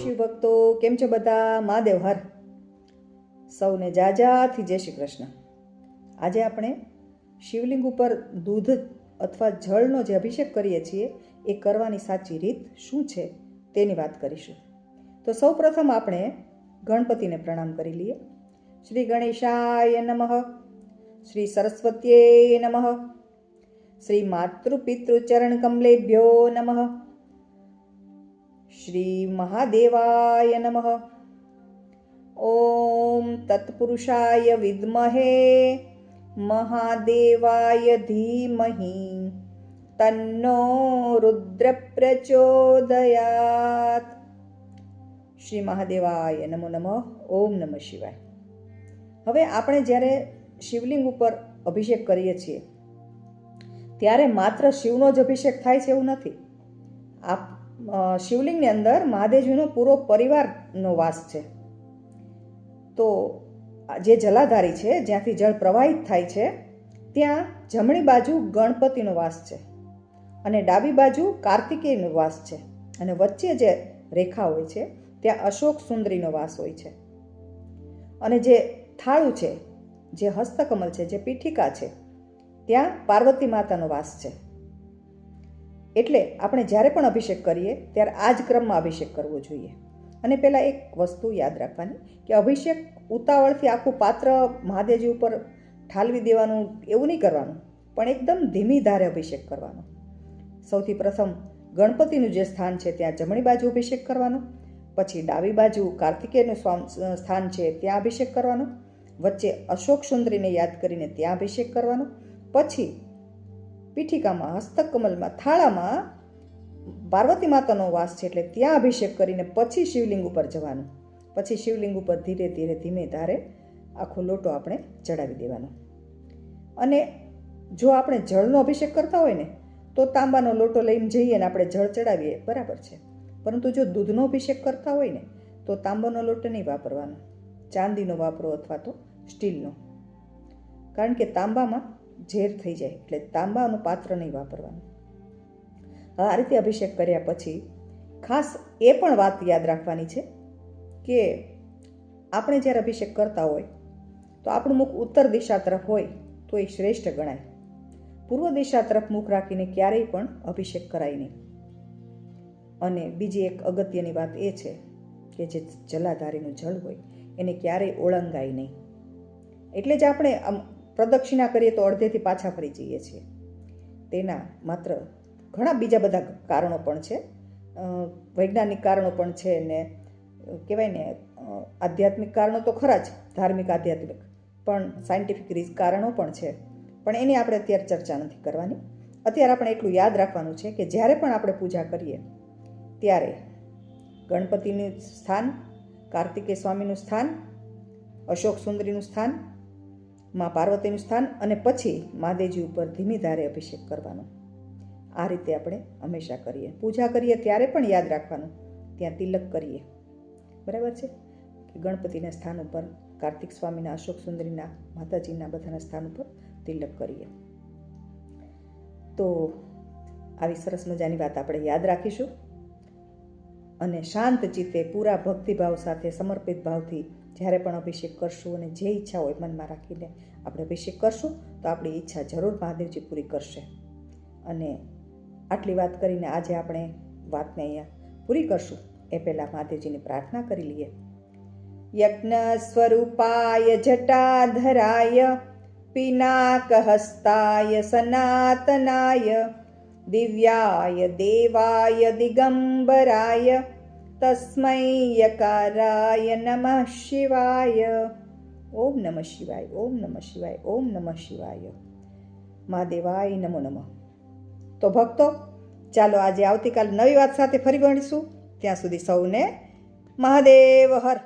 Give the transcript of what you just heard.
શિવ ભક્તો, કેમ છો બધા? મહાદેવ હર. સૌને જાજાથી જય શ્રી કૃષ્ણ. આજે આપણે શિવલિંગ ઉપર દૂધ અથવા જળનો જે અભિષેક કરીએ છીએ એ કરવાની સાચી રીત શું છે તેની વાત કરીશું. તો સૌ પ્રથમ આપણે ગણપતિને પ્રણામ કરી લઈએ. શ્રી ગણેશાય નમઃ, શ્રી સરસ્વત્યે નમઃ, શ્રી માતૃપિતૃ ચરણ કમલેભ્યો નમઃ, શ્રી મહાદેવાય નમઃ. ઓમ તત્પુરુષાય વિદ્મહે મહાદેવાય ધીમહિ તન્નો રુદ્ર પ્રચોદયાત. શ્રી મહાદેવાય નમો નમઃ. ઓમ નમઃ શિવાય. હવે આપણે જ્યારે શિવલિંગ ઉપર અભિષેક કરીએ છીએ ત્યારે માત્ર શિવનો જ અભિષેક થાય છે એવું નથી. શિવલિંગની અંદર મહાદેવજીનો પૂરો પરિવારનો વાસ છે. તો જે જલાધારી છે, જ્યાંથી જળ પ્રવાહિત થાય છે, ત્યાં જમણી બાજુ ગણપતિનો વાસ છે અને ડાબી બાજુ કાર્તિકેયનો વાસ છે, અને વચ્ચે જે રેખા હોય છે ત્યાં અશોક સુંદરીનો વાસ હોય છે, અને જે થાળું છે, જે હસ્તકમલ છે, જે પીઠિકા છે, ત્યાં પાર્વતી માતાનો વાસ છે. એટલે આપણે જ્યારે પણ અભિષેક કરીએ ત્યારે આ જ ક્રમમાં અભિષેક કરવો જોઈએ. અને પહેલાં એક વસ્તુ યાદ રાખવાની કે અભિષેક ઉતાવળથી આખું પાત્ર મહાદેવજી ઉપર ઠાલવી દેવાનું એવું નહીં કરવાનું, પણ એકદમ ધીમી ધારે અભિષેક કરવાનો. સૌથી પ્રથમ ગણપતિનું જે સ્થાન છે ત્યાં જમણી બાજુ અભિષેક કરવાનો, પછી ડાબી બાજુ કાર્તિકેયનું સ્થાન છે ત્યાં અભિષેક કરવાનો, વચ્ચે અશોક સુંદરીને યાદ કરીને ત્યાં અભિષેક કરવાનો, પછી પીઠિકામાં, હસ્તકમલમાં, થાળામાં પાર્વતી માતાનો વાસ છે એટલે ત્યાં અભિષેક કરીને પછી શિવલિંગ ઉપર જવાનું. પછી શિવલિંગ ઉપર ધીરે ધીરે ધીમે ધારે આખો લોટો આપણે ચડાવી દેવાનો. અને જો આપણે જળનો અભિષેક કરતા હોય ને તો તાંબાનો લોટો લઈને જઈએ ને આપણે જળ ચડાવીએ, બરાબર છે. પરંતુ જો દૂધનો અભિષેક કરતા હોય ને તો તાંબાનો લોટો નહીં વાપરવાનો, ચાંદીનો વાપરો અથવા તો સ્ટીલનો, કારણ કે તાંબામાં ઝેર થઈ જાય એટલે તાંબાનું પાત્ર નહીં વાપરવાનું. આ રીતે અભિષેક કર્યા પછી ખાસ એ પણ વાત યાદ રાખવાની છે કે આપણે જ્યારે અભિષેક કરતા હોય તો આપણું મુખ ઉત્તર દિશા તરફ હોય તો એ શ્રેષ્ઠ ગણાય. પૂર્વ દિશા તરફ મુખ રાખીને ક્યારેય પણ અભિષેક કરાય નહીં. અને બીજી એક અગત્યની વાત એ છે કે જે જલાધારીનું જળ હોય એને ક્યારેય ઓળંગાય નહીં. એટલે જ આપણે પ્રદક્ષિણા કરીએ તો અડધેથી પાછા ફરી જઈએ છીએ. તેના માત્ર ઘણા બીજા બધા કારણો પણ છે, વૈજ્ઞાનિક કારણો પણ છે, ને કહેવાય ને આધ્યાત્મિક કારણો તો ખરા જ, ધાર્મિક આધ્યાત્મિક, પણ સાયન્ટિફિક કારણો પણ છે. પણ એની આપણે અત્યારે ચર્ચા નથી કરવાની. અત્યારે આપણે એટલું યાદ રાખવાનું છે કે જ્યારે પણ આપણે પૂજા કરીએ ત્યારે ગણપતિનું સ્થાન, કાર્તિકેય સ્વામીનું સ્થાન, અશોક સુંદરીનું સ્થાન, માં પાર્વતીનું સ્થાન, અને પછી મહાદેવજી ઉપર ધીમી ધારે અભિષેક કરવાનો. આ રીતે આપણે હંમેશા કરીએ. પૂજા કરીએ ત્યારે પણ યાદ રાખવાનું ત્યાં તિલક કરીએ, બરાબર છે, કે ગણપતિના સ્થાન ઉપર, કાર્તિક સ્વામીના, અશોક સુંદરીના, માતાજીના બધાના સ્થાન ઉપર તિલક કરીએ. તો આવી સરસ મજાની વાત આપણે યાદ રાખીશું અને શાંત ચિત્તે પૂરા ભક્તિભાવ સાથે, સમર્પિત ભાવથી જ્યારે પણ અભિષેક કરશું અને જે ઈચ્છા હોય મનમાં રાખીને આપણે અભિષેક કરશું તો આપણી ઈચ્છા જરૂર મહાદેવજી પૂરી કરશે. અને આટલી વાત કરીને આજે આપણે વાતને અહીંયા પૂરી કરશું એ પહેલાં મહાદેવજીની પ્રાર્થના કરી લઈએ. યજ્ઞ સ્વરૂપાય જટાધરાય પિનાકહસ્તાય સનાતનાય દિવ્યાય દેવાય દિગંબરાય તસ્મૈ યકારાય નમઃ શિવાય. ઓમ નમઃ શિવાય, ઓમ નમઃ શિવાય, ઓમ નમઃ શિવાય. મહાદેવાય નમો નમઃ. તો ભક્તો, ચાલો આજે આવતીકાલ નવી વાત સાથે ફરી મળીશું. ત્યાં સુધી સૌને મહાદેવ હર.